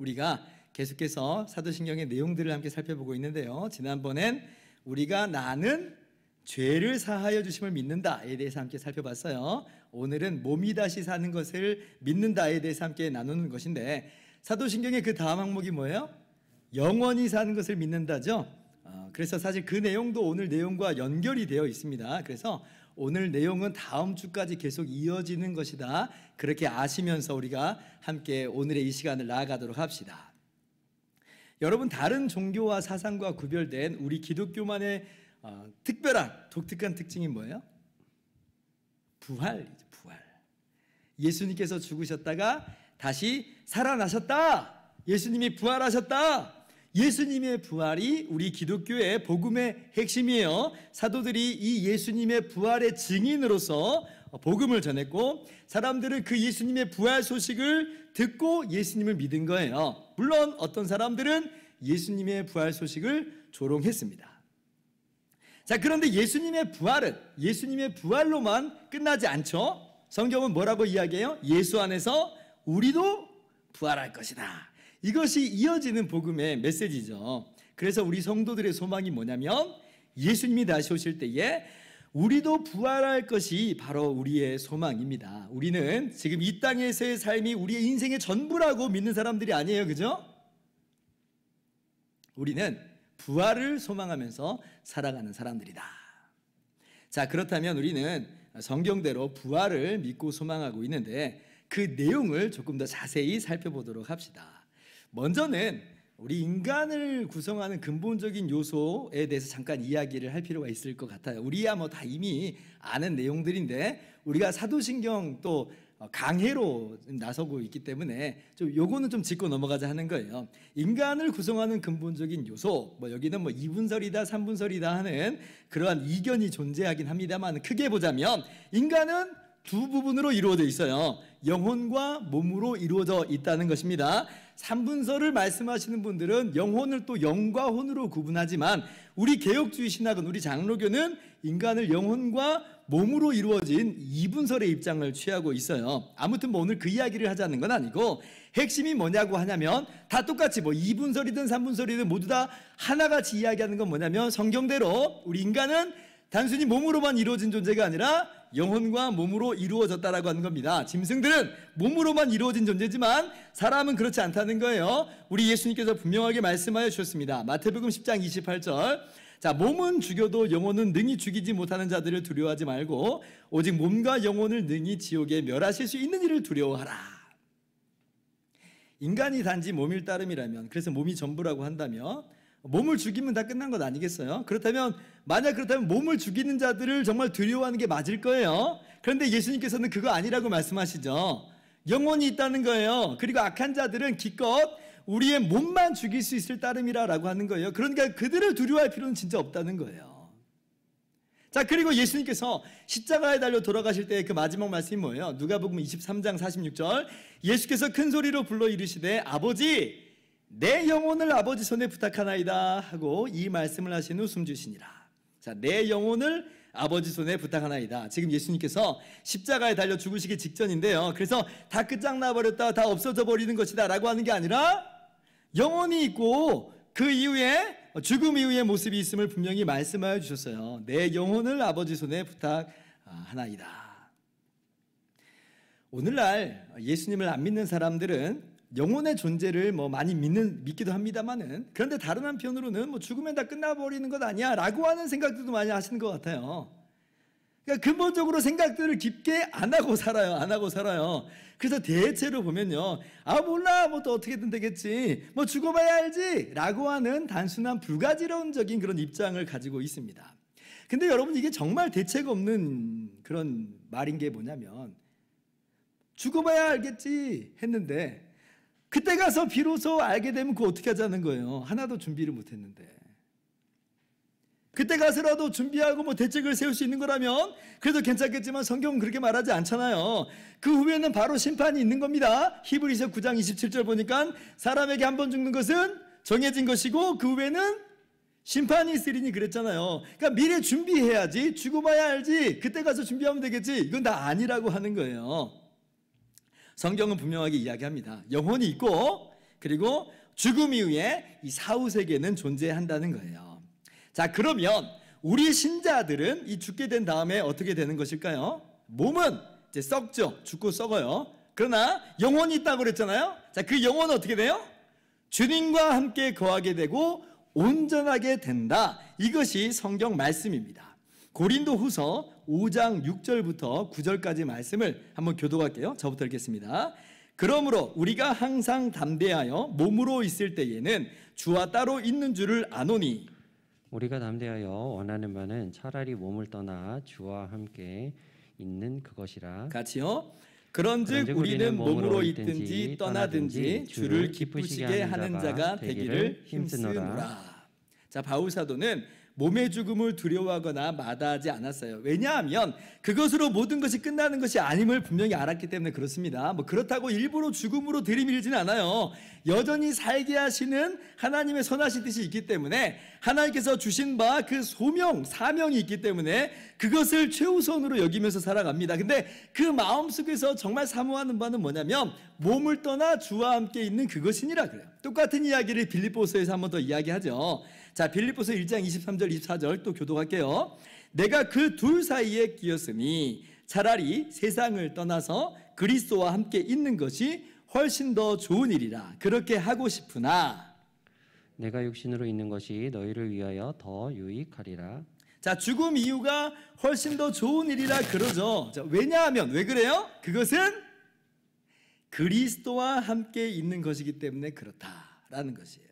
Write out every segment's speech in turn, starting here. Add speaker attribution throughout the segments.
Speaker 1: 우리가 계속해서 사도신경의 내용들을 함께 살펴보고 있는데요. 지난번엔 우리가 나는 죄를 사하여 주심을 믿는다에 대해서 함께 살펴봤어요. 오늘은 몸이 다시 사는 것을 믿는다에 대해서 함께 나누는 것인데, 사도신경의 그 다음 항목이 뭐예요? 영원히 사는 것을 믿는다죠. 그래서 사실 그 내용도 오늘 내용과 연결이 되어 있습니다. 그래서 오늘 내용은 다음 주까지 계속 이어지는 것이다, 그렇게 아시면서 우리가 함께 오늘의 이 시간을 나아가도록 합시다. 여러분, 다른 종교와 사상과 구별된 우리 기독교만의 특별한 독특한 특징이 뭐예요? 부활이죠. 부활. 예수님께서 죽으셨다가 다시 살아나셨다. 예수님이 부활하셨다. 예수님의 부활이 우리 기독교의 복음의 핵심이에요. 사도들이 이 예수님의 부활의 증인으로서 복음을 전했고, 사람들은 그 예수님의 부활 소식을 듣고 예수님을 믿은 거예요. 물론 어떤 사람들은 예수님의 부활 소식을 조롱했습니다. 자, 그런데 예수님의 부활은 예수님의 부활로만 끝나지 않죠. 성경은 뭐라고 이야기해요? 예수 안에서 우리도 부활할 것이다. 이것이 이어지는 복음의 메시지죠. 그래서 우리 성도들의 소망이 뭐냐면, 예수님이 다시 오실 때에 우리도 부활할 것이 바로 우리의 소망입니다. 우리는 지금 이 땅에서의 삶이 우리의 인생의 전부라고 믿는 사람들이 아니에요. 그죠? 우리는 부활을 소망하면서 살아가는 사람들이다. 자, 그렇다면 우리는 성경대로 부활을 믿고 소망하고 있는데, 그 내용을 조금 더 자세히 살펴보도록 합시다. 먼저는 우리 인간을 구성하는 근본적인 요소에 대해서 잠깐 이야기를 할 필요가 있을 것 같아요. 우리야 뭐 다 이미 아는 내용들인데, 우리가 사도신경 또 강해로 나서고 있기 때문에 요거는 좀 짚고 넘어가자 하는 거예요. 인간을 구성하는 근본적인 요소, 여기는 2분설이다 3분설이다 하는 그러한 이견이 존재하긴 합니다만, 크게 보자면 인간은 두 부분으로 이루어져 있어요. 영혼과 몸으로 이루어져 있다는 것입니다. 3분설을 말씀하시는 분들은 영혼을 또 영과 혼으로 구분하지만, 우리 개혁주의 신학은, 우리 장로교는 인간을 영혼과 몸으로 이루어진 2분설의 입장을 취하고 있어요. 아무튼 오늘 그 이야기를 하자는 건 아니고, 핵심이 뭐냐고 하냐면, 다 똑같이 2분설이든 3분설이든 모두 다 하나같이 이야기하는 건 뭐냐면, 성경대로 우리 인간은 단순히 몸으로만 이루어진 존재가 아니라 영혼과 몸으로 이루어졌다라고 하는 겁니다. 짐승들은 몸으로만 이루어진 존재지만 사람은 그렇지 않다는 거예요. 우리 예수님께서 분명하게 말씀하여 주셨습니다. 마태복음 10장 28절. 자, 몸은 죽여도 영혼은 능히 죽이지 못하는 자들을 두려워하지 말고 오직 몸과 영혼을 능히 지옥에 멸하실 수 있는 이를 두려워하라. 인간이 단지 몸일 따름이라면, 그래서 몸이 전부라고 한다면 몸을 죽이면 다 끝난 것 아니겠어요? 만약 그렇다면 몸을 죽이는 자들을 정말 두려워하는 게 맞을 거예요. 그런데 예수님께서는 그거 아니라고 말씀하시죠. 영혼이 있다는 거예요. 그리고 악한 자들은 기껏 우리의 몸만 죽일 수 있을 따름이라고 하는 거예요. 그러니까 그들을 두려워할 필요는 진짜 없다는 거예요. 자, 그리고 예수님께서 십자가에 달려 돌아가실 때 그 마지막 말씀이 뭐예요? 누가복음 23장 46절. 예수께서 큰 소리로 불러 이르시되 아버지, 내 영혼을 아버지 손에 부탁하나이다 하고 이 말씀을 하신 후 숨주시니라. 자, 내 영혼을 아버지 손에 부탁하나이다. 지금 예수님께서 십자가에 달려 죽으시기 직전인데요. 그래서 다 끝장나버렸다, 다 없어져 버리는 것이다 라고 하는 게 아니라, 영혼이 있고 그 이후에 죽음 이후의 모습이 있음을 분명히 말씀하여 주셨어요. 내 영혼을 아버지 손에 부탁하나이다. 오늘날 예수님을 안 믿는 사람들은 영혼의 존재를 많이 믿기도 합니다만은, 그런데 다른 한편으로는 죽으면 다 끝나버리는 것 아니야 라고 하는 생각들도 많이 하시는 것 같아요. 그러니까 근본적으로 생각들을 깊게 안 하고 살아요. 그래서 대체로 보면요, 몰라, 또 어떻게든 되겠지, 죽어봐야 알지 라고 하는 단순한 불가지론적인 그런 입장을 가지고 있습니다. 근데 여러분, 이게 정말 대책 없는 그런 말인 게 뭐냐면, 죽어봐야 알겠지 했는데 그때 가서 비로소 알게 되면 그거 어떻게 하자는 거예요. 하나도 준비를 못했는데. 그때 가서라도 준비하고 대책을 세울 수 있는 거라면 그래도 괜찮겠지만, 성경은 그렇게 말하지 않잖아요. 그 후에는 바로 심판이 있는 겁니다. 히브리서 9장 27절 보니까 사람에게 한 번 죽는 것은 정해진 것이고 그 후에는 심판이 있으리니 그랬잖아요. 그러니까 미리 준비해야지, 죽어봐야 알지, 그때 가서 준비하면 되겠지, 이건 다 아니라고 하는 거예요. 성경은 분명하게 이야기합니다. 영혼이 있고 그리고 죽음 이후에 이 사후세계는 존재한다는 거예요. 자, 그러면 우리 신자들은 이 죽게 된 다음에 어떻게 되는 것일까요? 몸은 이제 썩죠. 죽고 썩어요. 그러나 영혼이 있다고 그랬잖아요. 자, 그 영혼은 어떻게 돼요? 주님과 함께 거하게 되고 온전하게 된다. 이것이 성경 말씀입니다. 고린도후서 5장 6절부터 9절까지 말씀을 한번 교독할게요. 저부터 읽겠습니다. 그러므로 우리가 항상 담대하여 몸으로 있을 때에는 주와 따로 있는 줄을 아노니
Speaker 2: 우리가 담대하여 원하는 바는 차라리 몸을 떠나 주와 함께 있는 그것이라.
Speaker 1: 같이요. 그런즉 우리는 몸으로 있든지 떠나든지 주를 기쁘시게 하는 자가 되기를 힘쓰노라. 자, 바울 사도는 몸의 죽음을 두려워하거나 마다하지 않았어요. 왜냐하면 그것으로 모든 것이 끝나는 것이 아님을 분명히 알았기 때문에 그렇습니다. 그렇다고 일부러 죽음으로 들이밀지는 않아요. 여전히 살게 하시는 하나님의 선하신 뜻이 있기 때문에 하나님께서 주신 바 그 소명, 사명이 있기 때문에 그것을 최우선으로 여기면서 살아갑니다. 근데 그 마음속에서 정말 사모하는 바는 뭐냐면 몸을 떠나 주와 함께 있는 그것이니라 그래요. 똑같은 이야기를 빌립보서에서 한 번 더 이야기하죠. 자, 빌립보서 1장 23절 24절 또 교독할게요. 내가 그 둘 사이에 끼었으니 차라리 세상을 떠나서 그리스도와 함께 있는 것이 훨씬 더 좋은 일이라. 그렇게 하고 싶으나
Speaker 2: 내가 육신으로 있는 것이 너희를 위하여 더 유익하리라.
Speaker 1: 자, 죽음 이유가 훨씬 더 좋은 일이라 그러죠. 자, 왜냐하면 왜 그래요? 그것은 그리스도와 함께 있는 것이기 때문에 그렇다라는 것이에요.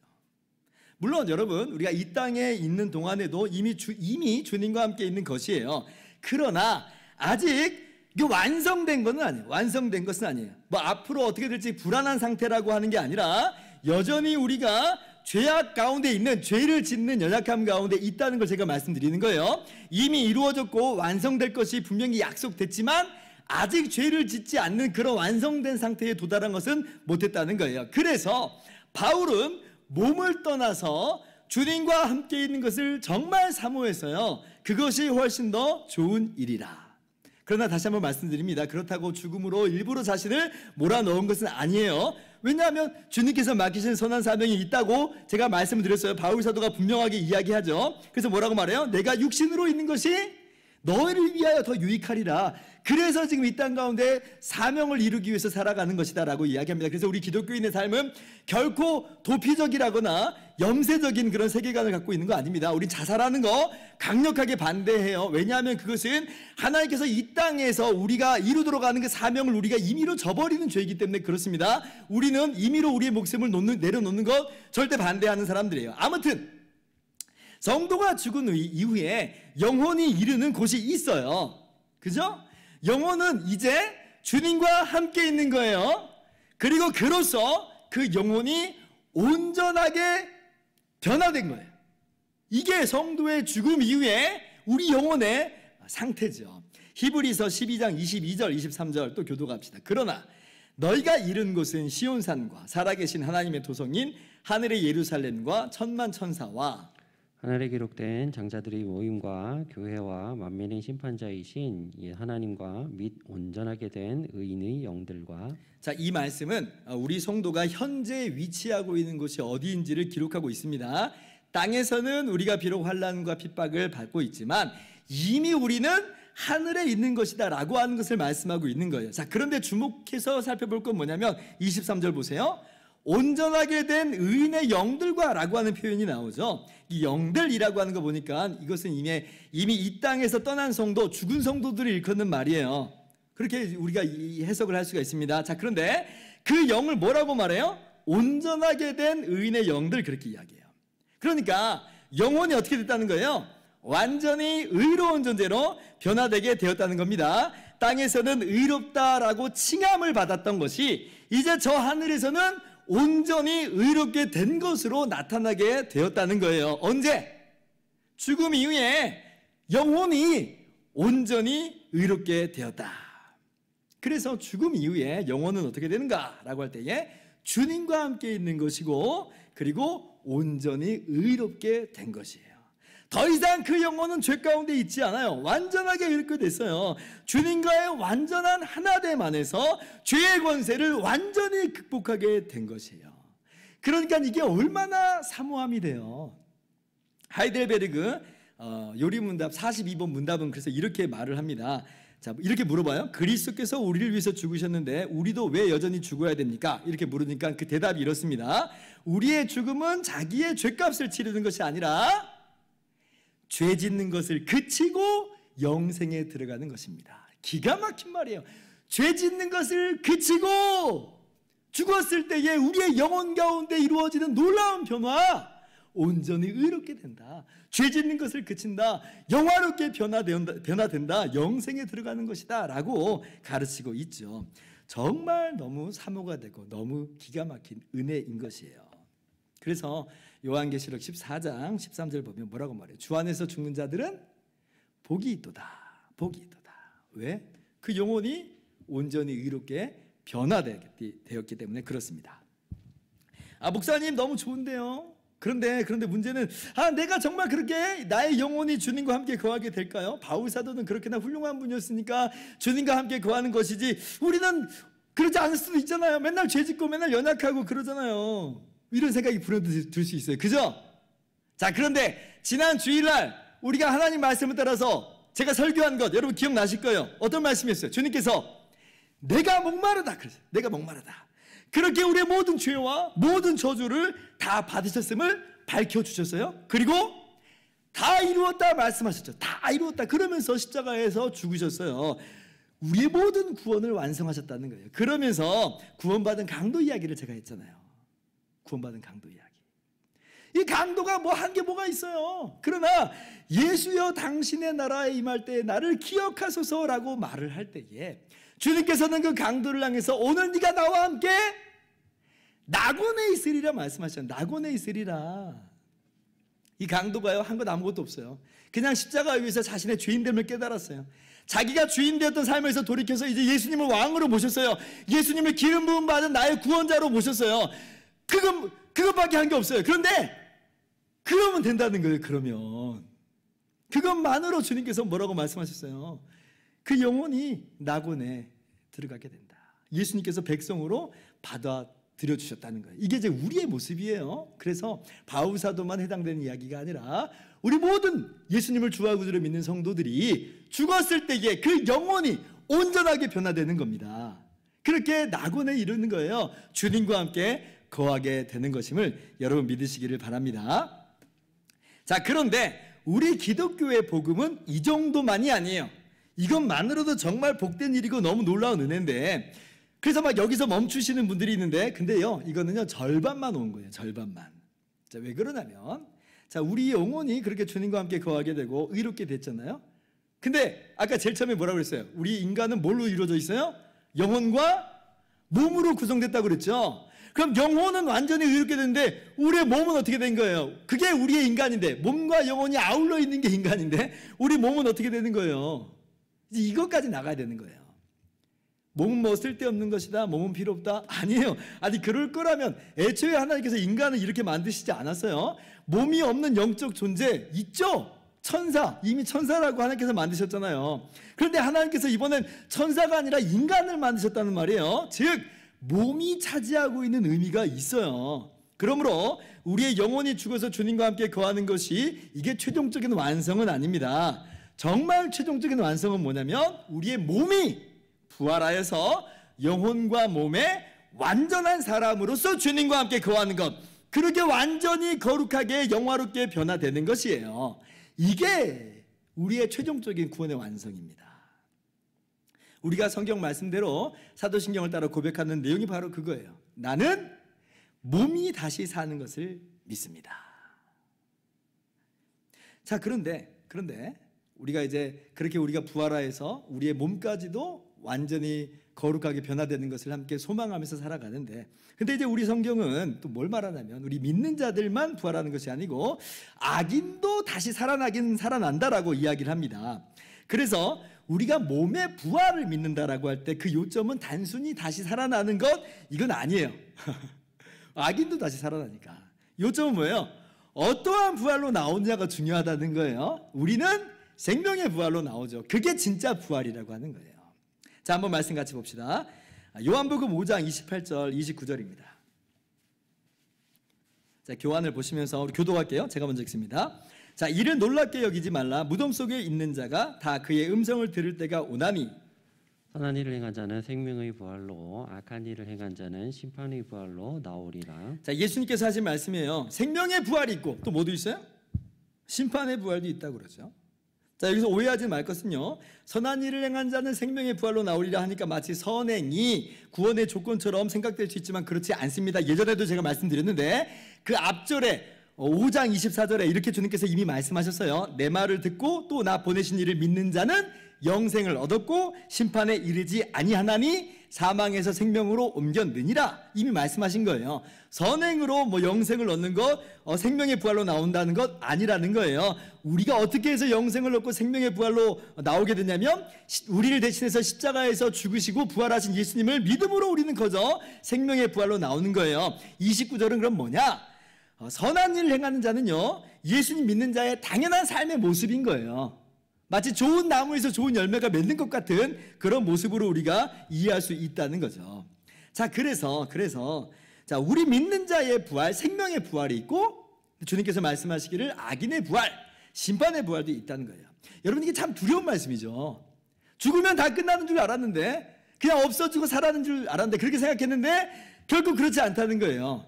Speaker 1: 물론 여러분, 우리가 이 땅에 있는 동안에도 이미 주님과 함께 있는 것이에요. 그러나 아직 이게 완성된 것은 아니에요. 완성된 것은 아니에요. 앞으로 어떻게 될지 불안한 상태라고 하는 게 아니라 여전히 우리가 죄악 가운데 있는, 죄를 짓는 연약함 가운데 있다는 걸 제가 말씀드리는 거예요. 이미 이루어졌고 완성될 것이 분명히 약속됐지만 아직 죄를 짓지 않는 그런 완성된 상태에 도달한 것은 못했다는 거예요. 그래서 바울은 몸을 떠나서 주님과 함께 있는 것을 정말 사모했어요. 그것이 훨씬 더 좋은 일이라. 그러나 다시 한번 말씀드립니다. 그렇다고 죽음으로 일부러 자신을 몰아넣은 것은 아니에요. 왜냐하면 주님께서 맡기신 선한 사명이 있다고 제가 말씀을 드렸어요. 바울 사도가 분명하게 이야기하죠. 그래서 뭐라고 말해요? 내가 육신으로 있는 것이 너희를 위하여 더 유익하리라. 그래서 지금 이 땅 가운데 사명을 이루기 위해서 살아가는 것이다 라고 이야기합니다. 그래서 우리 기독교인의 삶은 결코 도피적이라거나 염세적인 그런 세계관을 갖고 있는 거 아닙니다. 우리 자살하는 거 강력하게 반대해요. 왜냐하면 그것은 하나님께서 이 땅에서 우리가 이루도록 하는 그 사명을 우리가 임의로 저버리는 죄이기 때문에 그렇습니다. 우리는 임의로 우리의 목숨을 내려놓는 것 절대 반대하는 사람들이에요. 아무튼 성도가 죽은 이후에 영혼이 이르는 곳이 있어요. 그죠? 영혼은 이제 주님과 함께 있는 거예요. 그리고 그로써 그 영혼이 온전하게 변화된 거예요. 이게 성도의 죽음 이후에 우리 영혼의 상태죠. 히브리서 12장 22절 23절 또 교독합시다. 그러나 너희가 이른 곳은 시온산과 살아계신 하나님의 도성인 하늘의 예루살렘과 천만 천사와
Speaker 2: 하늘에 기록된 장자들의 모임과 교회와 만민의 심판자이신 하나님과 및 온전하게 된 의인의 영들과.
Speaker 1: 자, 이 말씀은 우리 성도가 현재 위치하고 있는 곳이 어디인지를 기록하고 있습니다. 땅에서는 우리가 비록 환난과 핍박을 받고 있지만 이미 우리는 하늘에 있는 것이다 라고 하는 것을 말씀하고 있는 거예요. 자, 그런데 주목해서 살펴볼 건 뭐냐면 23절 보세요. 온전하게 된 의인의 영들과 라고 하는 표현이 나오죠. 이 영들이라고 하는 거 보니까 이것은 이미 이 땅에서 떠난 성도, 죽은 성도들을 일컫는 말이에요. 그렇게 우리가 해석을 할 수가 있습니다. 자, 그런데 그 영을 뭐라고 말해요? 온전하게 된 의인의 영들, 그렇게 이야기해요. 그러니까 영혼이 어떻게 됐다는 거예요? 완전히 의로운 존재로 변화되게 되었다는 겁니다. 땅에서는 의롭다라고 칭함을 받았던 것이 이제 저 하늘에서는 온전히 의롭게 된 것으로 나타나게 되었다는 거예요. 언제? 죽음 이후에 영혼이 온전히 의롭게 되었다. 그래서 죽음 이후에 영혼은 어떻게 되는가? 라고 할 때에 주님과 함께 있는 것이고 그리고 온전히 의롭게 된 것이에요. 더 이상 그 영혼은 죄 가운데 있지 않아요. 완전하게 의롭게 됐어요. 주님과의 완전한 하나됨 안에서 죄의 권세를 완전히 극복하게 된 것이에요. 그러니까 이게 얼마나 사모함이 돼요. 하이델베르그 요리문답 42번 문답은 그래서 이렇게 말을 합니다. 자, 이렇게 물어봐요. 그리스도께서 우리를 위해서 죽으셨는데 우리도 왜 여전히 죽어야 됩니까? 이렇게 물으니까 그 대답이 이렇습니다. 우리의 죽음은 자기의 죄값을 치르는 것이 아니라 죄 짓는 것을 그치고 영생에 들어가는 것입니다. 기가 막힌 말이에요. 죄 짓는 것을 그치고 죽었을 때에 우리의 영혼 가운데 이루어지는 놀라운 변화, 온전히 의롭게 된다. 죄 짓는 것을 그친다. 영화롭게 변화된다. 영생에 들어가는 것이다 라고 가르치고 있죠. 정말 너무 사모가 되고 너무 기가 막힌 은혜인 것이에요. 그래서 요한계시록 14장 13절 보면 뭐라고 말해요? 주 안에서 죽는 자들은 복이 있도다. 복이 있도다. 왜? 그 영혼이 온전히 의롭게 변화되었기 때문에 그렇습니다. 목사님 너무 좋은데요. 그런데 문제는 내가 정말 그렇게 나의 영혼이 주님과 함께 거하게 될까요? 바울 사도는 그렇게나 훌륭한 분이었으니까 주님과 함께 거하는 것이지 우리는 그러지 않을 수도 있잖아요. 맨날 죄짓고 맨날 연약하고 그러잖아요. 이런 생각이 불현듯 들 수 있어요. 그죠? 자, 그런데 지난 주일날 우리가 하나님 말씀을 따라서 제가 설교한 것 여러분 기억나실 거예요. 어떤 말씀이었어요? 주님께서 내가 목마르다 그랬어요. 내가 목마르다. 그렇게 우리의 모든 죄와 모든 저주를 다 받으셨음을 밝혀주셨어요. 그리고 다 이루었다 말씀하셨죠. 다 이루었다. 그러면서 십자가에서 죽으셨어요. 우리의 모든 구원을 완성하셨다는 거예요. 그러면서 구원받은 강도 이야기를 제가 했잖아요. 구원받은 강도 이야기. 이 강도가 한 게 뭐가 있어요. 그러나 예수여 당신의 나라에 임할 때 나를 기억하소서라고 말을 할 때에 주님께서는 그 강도를 향해서 오늘 네가 나와 함께 낙원에 있으리라 말씀하셨어요. 낙원에 있으리라. 이 강도가요 한 건 아무것도 없어요. 그냥 십자가 위에서 자신의 죄인됨을 깨달았어요. 자기가 주인 되었던 삶에서 돌이켜서 이제 예수님을 왕으로 모셨어요. 예수님을 기름 부음 받은 나의 구원자로 모셨어요. 그것밖에 한 게 없어요. 그런데 그러면 된다는 거예요. 그러면 그것만으로 주님께서 뭐라고 말씀하셨어요? 그 영혼이 낙원에 들어가게 된다. 예수님께서 백성으로 받아들여 주셨다는 거예요. 이게 이제 우리의 모습이에요. 그래서 바울 사도만 해당되는 이야기가 아니라 우리 모든 예수님을 주와 구주로 믿는 성도들이 죽었을 때에 그 영혼이 온전하게 변화되는 겁니다. 그렇게 낙원에 이르는 거예요. 주님과 함께 거하게 되는 것임을 여러분 믿으시기를 바랍니다. 자, 그런데 우리 기독교의 복음은 이 정도만이 아니에요. 이것만으로도 정말 복된 일이고 너무 놀라운 은혜인데, 그래서 여기서 멈추시는 분들이 있는데, 근데요 이거는요 절반만 온 거예요. 절반만. 자, 왜 그러냐면, 자, 우리 영혼이 그렇게 주님과 함께 거하게 되고 의롭게 됐잖아요. 근데 아까 제일 처음에 뭐라고 그랬어요? 우리 인간은 뭘로 이루어져 있어요? 영혼과 몸으로 구성됐다고 그랬죠. 그럼 영혼은 완전히 의롭게 됐는데 우리의 몸은 어떻게 된 거예요? 그게 우리의 인간인데, 몸과 영혼이 아울러 있는 게 인간인데 우리 몸은 어떻게 되는 거예요? 이제 이것까지 나가야 되는 거예요. 몸은 쓸데없는 것이다, 몸은 필요 없다? 아니에요. 아니 그럴 거라면 애초에 하나님께서 인간을 이렇게 만드시지 않았어요. 몸이 없는 영적 존재 있죠? 천사, 이미 천사라고 하나님께서 만드셨잖아요. 그런데 하나님께서 이번엔 천사가 아니라 인간을 만드셨다는 말이에요. 즉 몸이 차지하고 있는 의미가 있어요. 그러므로 우리의 영혼이 죽어서 주님과 함께 거하는 것이 이게 최종적인 완성은 아닙니다. 정말 최종적인 완성은 뭐냐면 우리의 몸이 부활하여서 영혼과 몸의 완전한 사람으로서 주님과 함께 거하는 것, 그렇게 완전히 거룩하게 영화롭게 변화되는 것이에요. 이게 우리의 최종적인 구원의 완성입니다. 우리가 성경 말씀대로 사도신경을 따라 고백하는 내용이 바로 그거예요. 나는 몸이 다시 사는 것을 믿습니다. 자, 그런데 우리가 이제 그렇게 우리가 부활하여서 우리의 몸까지도 완전히 거룩하게 변화되는 것을 함께 소망하면서 살아가는데, 근데 이제 우리 성경은 또 뭘 말하냐면 우리 믿는 자들만 부활하는 것이 아니고 악인도 다시 살아난다라고 이야기를 합니다. 그래서 우리가 몸의 부활을 믿는다라고 할 때 그 요점은 단순히 다시 살아나는 것, 이건 아니에요. 악인도 다시 살아나니까. 요점은 뭐예요? 어떠한 부활로 나오느냐가 중요하다는 거예요. 우리는 생명의 부활로 나오죠. 그게 진짜 부활이라고 하는 거예요. 자, 한번 말씀 같이 봅시다. 요한복음 5장 28절 29절입니다. 자, 교환을 보시면서 우리 교독할게요. 제가 먼저 읽습니다. 자, 이를 놀랍게 여기지 말라. 무덤 속에 있는 자가 다 그의 음성을 들을 때가 오나니.
Speaker 2: 선한 일을 행한 자는 생명의 부활로, 악한 일을 행한 자는 심판의 부활로 나오리라.
Speaker 1: 자, 예수님께서 하신 말씀이에요. 생명의 부활이 있고 또 뭐도 있어요? 심판의 부활도 있다고 그러죠. 자, 여기서 오해하지 말 것은요, 선한 일을 행한 자는 생명의 부활로 나오리라 하니까 마치 선행이 구원의 조건처럼 생각될 수 있지만 그렇지 않습니다. 예전에도 제가 말씀드렸는데 그 앞절에 5장 24절에 이렇게 주님께서 이미 말씀하셨어요. 내 말을 듣고 또 나 보내신 이를 믿는 자는 영생을 얻었고 심판에 이르지 아니하나니 사망에서 생명으로 옮겼느니라. 이미 말씀하신 거예요. 선행으로 뭐 영생을 얻는 것, 생명의 부활로 나온다는 것 아니라는 거예요. 우리가 어떻게 해서 영생을 얻고 생명의 부활로 나오게 되냐면 우리를 대신해서 십자가에서 죽으시고 부활하신 예수님을 믿음으로 우리는 거저 생명의 부활로 나오는 거예요. 29절은 그럼 뭐냐? 선한 일을 행하는 자는요, 예수님 믿는 자의 당연한 삶의 모습인 거예요. 마치 좋은 나무에서 좋은 열매가 맺는 것 같은 그런 모습으로 우리가 이해할 수 있다는 거죠. 자, 그래서 자, 우리 믿는 자의 부활, 생명의 부활이 있고 주님께서 말씀하시기를 악인의 부활, 심판의 부활도 있다는 거예요. 여러분, 이게 참 두려운 말씀이죠. 죽으면 다 끝나는 줄 알았는데, 그냥 없어지고 사라는 줄 알았는데, 그렇게 생각했는데 결국 그렇지 않다는 거예요.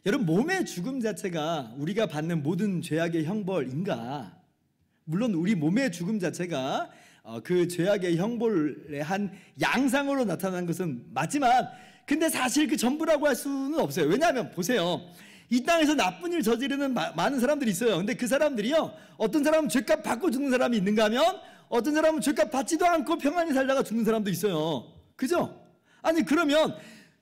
Speaker 1: 여러분, 몸의 죽음 자체가 우리가 받는 모든 죄악의 형벌인가? 물론 우리 몸의 죽음 자체가 그 죄악의 형벌의 한 양상으로 나타나는 것은 맞지만, 근데 사실 그 전부라고 할 수는 없어요. 왜냐하면 보세요, 이 땅에서 나쁜 일 저지르는 많은 사람들이 있어요. 근데 그 사람들이요, 어떤 사람은 죄값 받고 죽는 사람이 있는가 하면 어떤 사람은 죄값 받지도 않고 평안히 살다가 죽는 사람도 있어요. 그죠? 아니, 그러면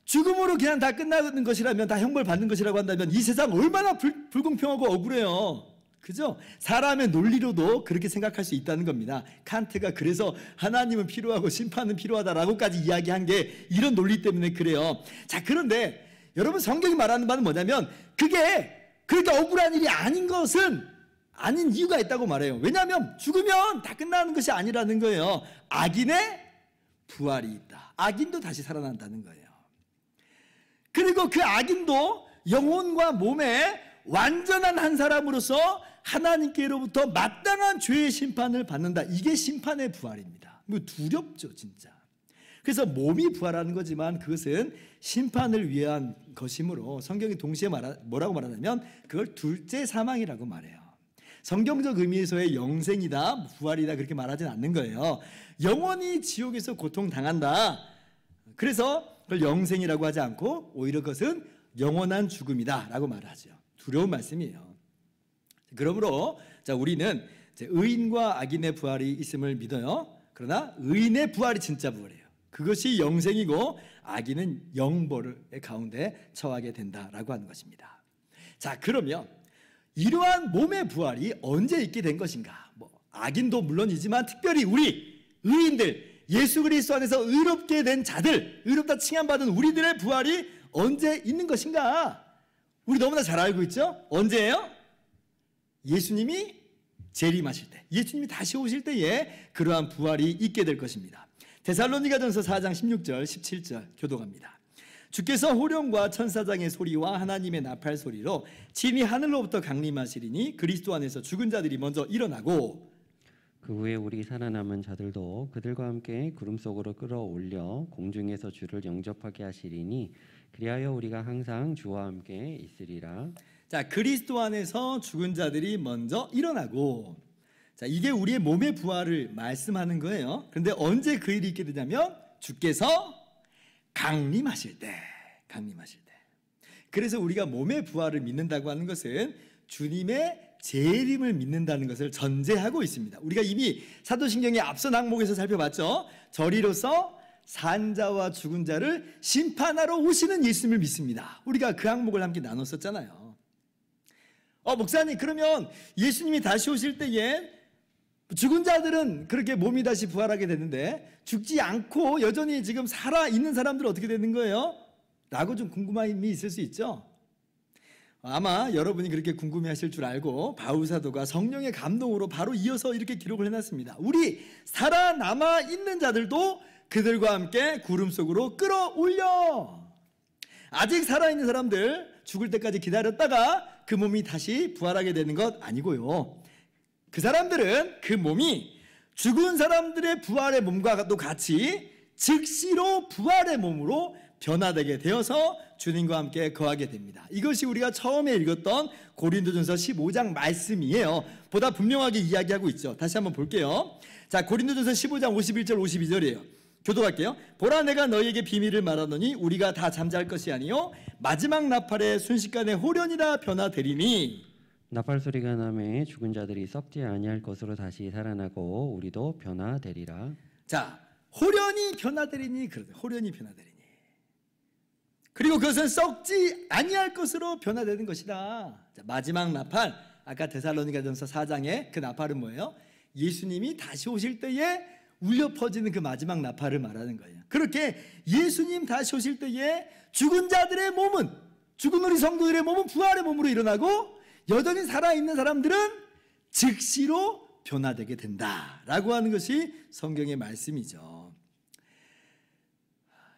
Speaker 1: 죽음으로 그냥 다 끝나는 것이라면, 다 형벌 받는 것이라고 한다면 이 세상 얼마나 불공평하고 억울해요. 그죠? 사람의 논리로도 그렇게 생각할 수 있다는 겁니다. 칸트가 그래서 하나님은 필요하고 심판은 필요하다라고까지 이야기한 게 이런 논리 때문에 그래요. 자, 그런데 여러분, 성경이 말하는 바는 뭐냐면 그게 그렇게 억울한 일이 아닌 것은 아닌 이유가 있다고 말해요. 왜냐하면 죽으면 다 끝나는 것이 아니라는 거예요. 악인의 부활이 있다. 악인도 다시 살아난다는 거예요. 그리고 그 악인도 영혼과 몸에 완전한 한 사람으로서 하나님께로부터 마땅한 죄의 심판을 받는다. 이게 심판의 부활입니다. 뭐 두렵죠, 진짜. 그래서 몸이 부활하는 거지만 그것은 심판을 위한 것이므로 성경이 동시에 뭐라고 말하냐면 그걸 둘째 사망이라고 말해요. 성경적 의미에서의 영생이다, 부활이다 그렇게 말하진 않는 거예요. 영원히 지옥에서 고통당한다. 그래서 그걸 영생이라고 하지 않고 오히려 그것은 영원한 죽음이다 라고 말하죠. 두려운 말씀이에요. 그러므로 자, 우리는 의인과 악인의 부활이 있음을 믿어요. 그러나 의인의 부활이 진짜 부활이에요. 그것이 영생이고 악인은 영벌의 가운데 처하게 된다라고 하는 것입니다. 자, 그러면 이러한 몸의 부활이 언제 있게 된 것인가? 뭐 악인도 물론이지만 특별히 우리 의인들, 예수 그리스도 안에서 의롭게 된 자들, 의롭다 칭함받은 우리들의 부활이 언제 있는 것인가? 우리 너무나 잘 알고 있죠? 언제예요? 예수님이 재림하실 때, 예수님이 다시 오실 때에 그러한 부활이 있게 될 것입니다. 데살로니가전서 4장 16절 17절 교독합니다. 주께서 호령과 천사장의 소리와 하나님의 나팔 소리로 친히 하늘로부터 강림하시리니 그리스도 안에서 죽은 자들이 먼저 일어나고
Speaker 2: 그 후에 우리 살아남은 자들도 그들과 함께 구름 속으로 끌어올려 공중에서 주를 영접하게 하시리니 그리하여 우리가 항상 주와 함께 있으리라.
Speaker 1: 자, 그리스도 안에서 죽은 자들이 먼저 일어나고, 자, 이게 우리의 몸의 부활을 말씀하는 거예요. 그런데 언제 그 일이 있게 되냐면 주께서 강림하실 때. 그래서 우리가 몸의 부활을 믿는다고 하는 것은 주님의 재림을 믿는다는 것을 전제하고 있습니다. 우리가 이미 사도신경의 앞선 항목에서 살펴봤죠. 저리로서 산자와 죽은 자를 심판하러 오시는 예수님을 믿습니다. 우리가 그 항목을 함께 나눴었잖아요. 목사님, 그러면 예수님이 다시 오실 때에 죽은 자들은 그렇게 몸이 다시 부활하게 되는데 죽지 않고 여전히 지금 살아있는 사람들은 어떻게 되는 거예요? 라고 좀 궁금함이 있을 수 있죠. 아마 여러분이 그렇게 궁금해하실 줄 알고 바울 사도가 성령의 감동으로 바로 이어서 이렇게 기록을 해놨습니다. 우리 살아남아 있는 자들도 그들과 함께 구름 속으로 끌어올려. 아직 살아있는 사람들, 죽을 때까지 기다렸다가 그 몸이 다시 부활하게 되는 것 아니고요. 그 사람들은 그 몸이 죽은 사람들의 부활의 몸과도 같이 즉시로 부활의 몸으로 변화되게 되어서 주님과 함께 거하게 됩니다. 이것이 우리가 처음에 읽었던 고린도전서 15장 말씀이에요. 보다 분명하게 이야기하고 있죠. 다시 한번 볼게요. 자, 고린도전서 15장 51절 52절이에요. 교독할게요. 보라, 내가 너희에게 비밀을 말하노니 우리가 다 잠잘 것이 아니요 마지막 나팔에 순식간에 호련이라 변화되리니.
Speaker 2: 나팔 소리가 나매 죽은 자들이 썩지 아니할 것으로 다시 살아나고 우리도 변화되리라.
Speaker 1: 자, 호련히 변화되리니, 그러죠. 호련히 변화되리니. 그리고 그것은 썩지 아니할 것으로 변화되는 것이다. 자, 마지막 나팔, 아까 데살로니가전서 4장의 그 나팔은 뭐예요? 예수님이 다시 오실 때에 울려 퍼지는 그 마지막 나팔을 말하는 거예요. 그렇게 예수님 다시 오실 때에 죽은 자들의 몸은, 죽은 우리 성도들의 몸은 부활의 몸으로 일어나고 여전히 살아있는 사람들은 즉시로 변화되게 된다라고 하는 것이 성경의 말씀이죠.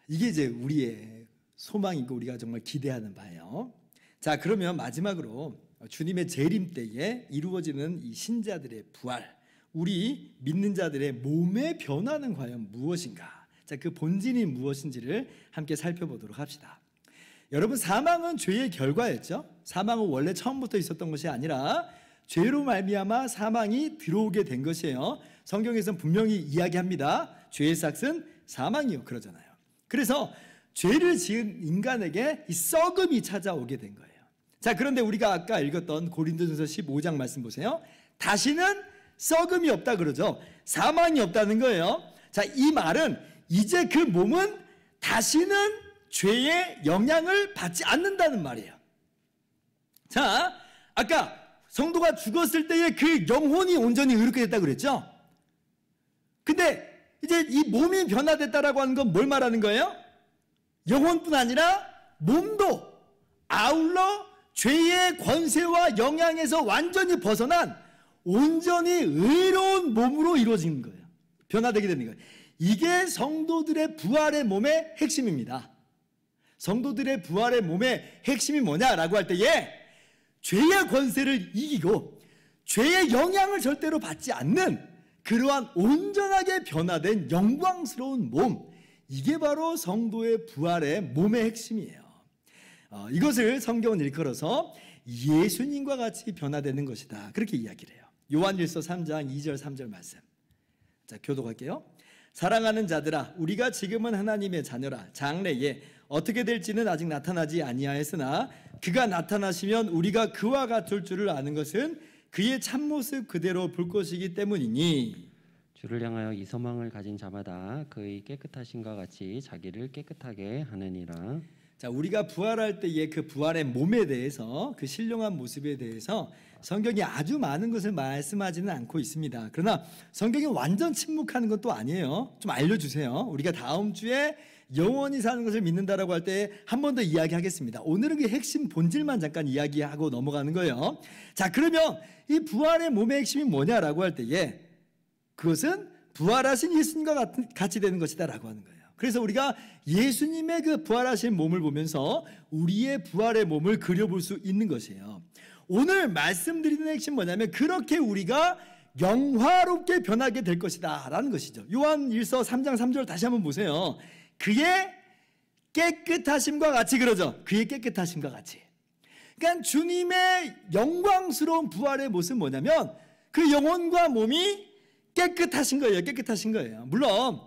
Speaker 1: 이게 이제 우리의 소망이고 우리가 정말 기대하는 바예요. 자, 그러면 마지막으로 주님의 재림 때에 이루어지는 이 신자들의 부활, 우리 믿는 자들의 몸의 변화는 과연 무엇인가? 자, 그 본질이 무엇인지를 함께 살펴보도록 합시다. 여러분, 사망은 죄의 결과였죠. 사망은 원래 처음부터 있었던 것이 아니라 죄로 말미암아 사망이 들어오게 된 것이에요. 성경에서는 분명히 이야기합니다. 죄의 삭은 사망이요, 그러잖아요. 그래서 죄를 지은 인간에게 이 썩음이 찾아오게 된 거예요. 자, 그런데 우리가 아까 읽었던 고린도전서 15장 말씀 보세요. 다시는 썩음이 없다 그러죠. 사망이 없다는 거예요. 자, 이 말은 이제 그 몸은 다시는 죄의 영향을 받지 않는다는 말이에요. 자, 아까 성도가 죽었을 때의 그 영혼이 온전히 의롭게 됐다고 그랬죠. 근데 이제 이 몸이 변화됐다라고 하는 건 뭘 말하는 거예요? 영혼뿐 아니라 몸도 아울러 죄의 권세와 영향에서 완전히 벗어난 온전히 의로운 몸으로 이루어지는 거예요. 변화되게 되는 거예요. 이게 성도들의 부활의 몸의 핵심입니다. 성도들의 부활의 몸의 핵심이 뭐냐라고 할 때에 죄의 권세를 이기고 죄의 영향을 절대로 받지 않는 그러한 온전하게 변화된 영광스러운 몸, 이게 바로 성도의 부활의 몸의 핵심이에요. 이것을 성경은 일컬어서 예수님과 같이 변화되는 것이다, 그렇게 이야기를 해요. 요한일서 3장 2절 3절 말씀. 자, 교독할게요. 사랑하는 자들아, 우리가 지금은 하나님의 자녀라. 장래에 어떻게 될지는 아직 나타나지 아니하였으나 그가 나타나시면 우리가 그와 같을 줄을 아는 것은 그의 참모습 그대로 볼 것이기 때문이니.
Speaker 2: 주를 향하여 이 소망을 가진 자마다 그의 깨끗하심과 같이 자기를 깨끗하게 하느니라.
Speaker 1: 자, 우리가 부활할 때의 그 부활의 몸에 대해서, 그 신령한 모습에 대해서 성경이 아주 많은 것을 말씀하지는 않고 있습니다. 그러나 성경이 완전 침묵하는 것도 아니에요. 좀 알려주세요. 우리가 다음 주에 영원히 사는 것을 믿는다라고 할 때 한 번 더 이야기하겠습니다. 오늘은 그 핵심 본질만 잠깐 이야기하고 넘어가는 거예요. 자, 그러면 이 부활의 몸의 핵심이 뭐냐라고 할 때에 그것은 부활하신 예수님과 같이 되는 것이다 라고 하는 거예요. 그래서 우리가 예수님의 그 부활하신 몸을 보면서 우리의 부활의 몸을 그려볼 수 있는 것이에요. 오늘 말씀드리는 핵심 뭐냐면 그렇게 우리가 영화롭게 변하게 될 것이다 라는 것이죠. 요한일서 3장 3절 다시 한번 보세요. 그의 깨끗하심과 같이, 그러죠. 그의 깨끗하심과 같이. 그러니까 주님의 영광스러운 부활의 모습은 뭐냐면 그 영혼과 몸이 깨끗하신 거예요. 깨끗하신 거예요. 물론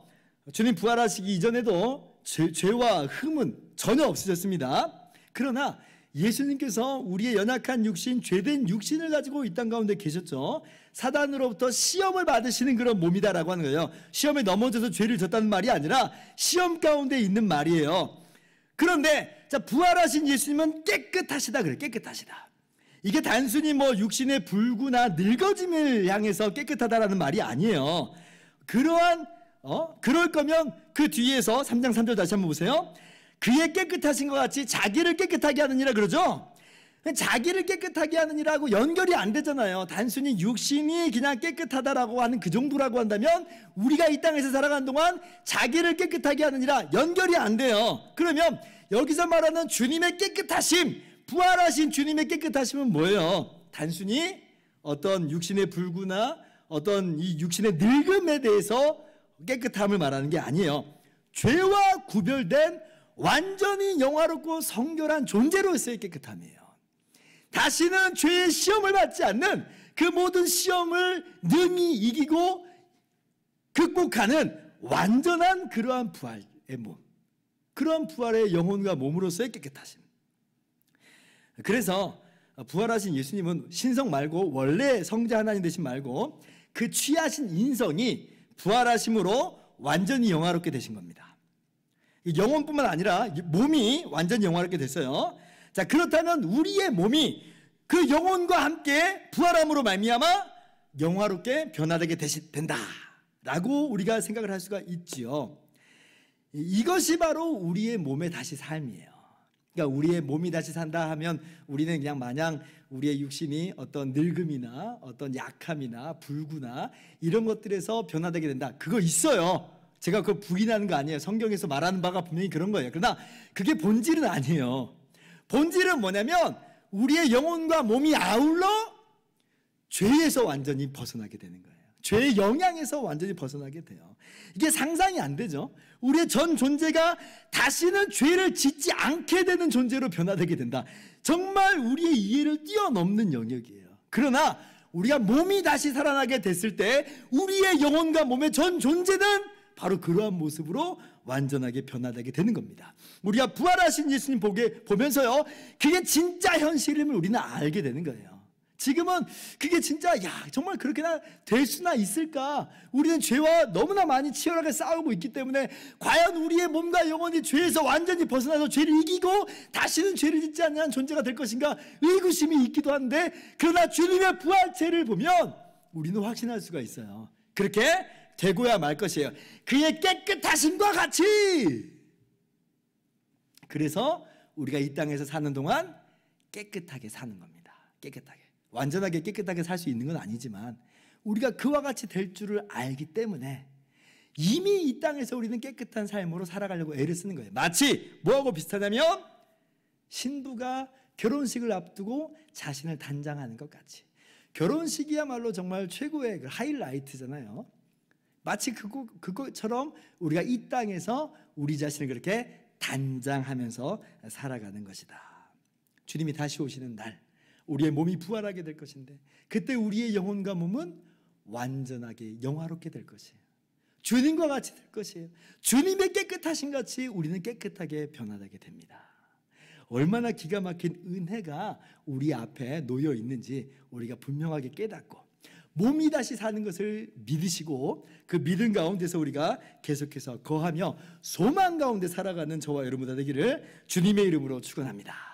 Speaker 1: 주님 부활하시기 이전에도 죄와 흠은 전혀 없으셨습니다. 그러나 예수님께서 우리의 연약한 육신, 죄된 육신을 가지고 이 땅 가운데 계셨죠. 사단으로부터 시험을 받으시는 그런 몸이다라고 하는 거예요. 시험에 넘어져서 죄를 졌다는 말이 아니라 시험 가운데 있는 말이에요. 그런데 자, 부활하신 예수님은 깨끗하시다 그래요. 깨끗하시다. 이게 단순히 뭐 육신의 불구나 늙어짐을 향해서 깨끗하다라는 말이 아니에요. 그럴 거면 그 뒤에서 3장 3절 다시 한번 보세요. 그의 깨끗하신 것 같이 자기를 깨끗하게 하느니라 그러죠. 자기를 깨끗하게 하느니라고 연결이 안 되잖아요. 단순히 육신이 그냥 깨끗하다라고 하는 그 정도라고 한다면 우리가 이 땅에서 살아가는 동안 자기를 깨끗하게 하느니라 연결이 안 돼요. 그러면 여기서 말하는 주님의 깨끗하심, 부활하신 주님의 깨끗하심은 뭐예요? 단순히 어떤 육신의 불구나 어떤 이 육신의 늙음에 대해서 깨끗함을 말하는 게 아니에요. 죄와 구별된 완전히 영화롭고 성결한 존재로서의 깨끗함이에요. 다시는 죄의 시험을 받지 않는 그 모든 시험을 능히 이기고 극복하는 완전한 그러한 부활의 몸, 그러한 부활의 영혼과 몸으로서의 깨끗하심. 그래서 부활하신 예수님은 신성 말고 원래 성자 하나님 되신 말고 그 취하신 인성이 부활하심으로 완전히 영화롭게 되신 겁니다. 영혼뿐만 아니라 몸이 완전히 영화롭게 됐어요. 자, 그렇다면 우리의 몸이 그 영혼과 함께 부활함으로 말미암아 영화롭게 변화되게 된다라고 우리가 생각을 할 수가 있지요. 이것이 바로 우리의 몸의 다시 삶이에요. 그러니까 우리의 몸이 다시 산다 하면 우리는 그냥 마냥 우리의 육신이 어떤 늙음이나 어떤 약함이나 불구나 이런 것들에서 변화되게 된다. 그거 있어요. 제가 그거 부인하는 거 아니에요. 성경에서 말하는 바가 분명히 그런 거예요. 그러나 그게 본질은 아니에요. 본질은 뭐냐면 우리의 영혼과 몸이 아울러 죄에서 완전히 벗어나게 되는 거예요. 죄의 영향에서 완전히 벗어나게 돼요. 이게 상상이 안 되죠. 우리의 전 존재가 다시는 죄를 짓지 않게 되는 존재로 변화되게 된다. 정말 우리의 이해를 뛰어넘는 영역이에요. 그러나 우리가 몸이 다시 살아나게 됐을 때 우리의 영혼과 몸의 전 존재는 바로 그러한 모습으로 완전하게 변화되게 되는 겁니다. 우리가 부활하신 예수님 보면서요, 그게 진짜 현실임을 우리는 알게 되는 거예요. 지금은 그게 진짜 정말 그렇게나 될 수나 있을까? 우리는 죄와 너무나 많이 치열하게 싸우고 있기 때문에 과연 우리의 몸과 영혼이 죄에서 완전히 벗어나서 죄를 이기고 다시는 죄를 짓지 않는 존재가 될 것인가 의구심이 있기도 한데, 그러나 주님의 부활체를 보면 우리는 확신할 수가 있어요. 그렇게 되고야 말 것이에요. 그의 깨끗하심과 같이. 그래서 우리가 이 땅에서 사는 동안 깨끗하게 사는 겁니다. 깨끗하게. 완전하게 깨끗하게 살 수 있는 건 아니지만 우리가 그와 같이 될 줄을 알기 때문에 이미 이 땅에서 우리는 깨끗한 삶으로 살아가려고 애를 쓰는 거예요. 마치 뭐하고 비슷하냐면 신부가 결혼식을 앞두고 자신을 단장하는 것 같이. 결혼식이야말로 정말 최고의 그 하이라이트잖아요. 마치 그것처럼 우리가 이 땅에서 우리 자신을 그렇게 단장하면서 살아가는 것이다. 주님이 다시 오시는 날 우리의 몸이 부활하게 될 것인데 그때 우리의 영혼과 몸은 완전하게 영화롭게 될 것이에요. 주님과 같이 될 것이에요. 주님의 깨끗하신 같이 우리는 깨끗하게 변화되게 됩니다. 얼마나 기가 막힌 은혜가 우리 앞에 놓여 있는지 우리가 분명하게 깨닫고 몸이 다시 사는 것을 믿으시고 그 믿음 가운데서 우리가 계속해서 거하며 소망 가운데 살아가는 저와 여러분 다 되기를 주님의 이름으로 축원합니다.